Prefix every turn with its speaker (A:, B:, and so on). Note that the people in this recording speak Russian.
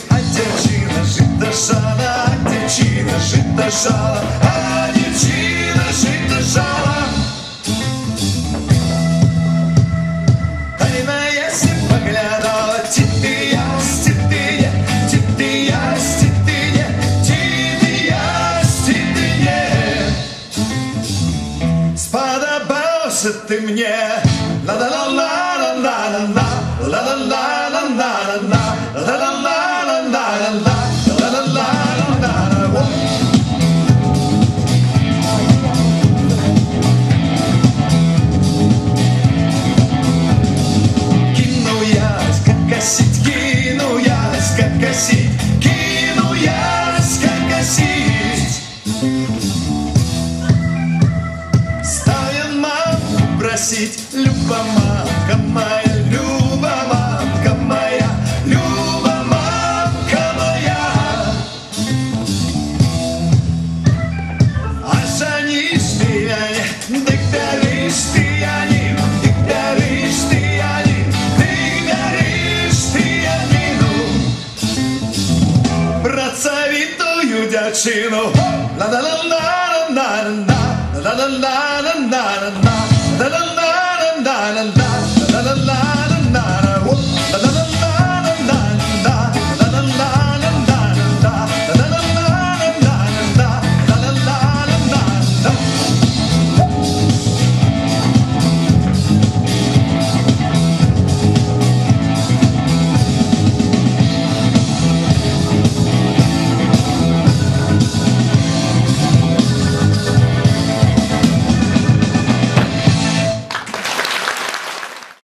A: А дівчина жито жала, а дівчина жито жала, а дівчина жито жала. Тайна ясень поглядала, тітия, тітия, тітия, тітия, тітия, тітия. Сподобався ти мне, ла-ла-ла-ла-ла-ла-ла, ла-ла-ла-ла-ла-ла-ла. Кину я скакосить. Ставим маму просить, Люба, мамка моя, Люба, мамка моя, Люба, мамка моя. А жанишь ты, дык-даришь ты, дык-даришь ты, дык-даришь ты, працавитую дівчину. La la la la la la la la la la la la la la la la.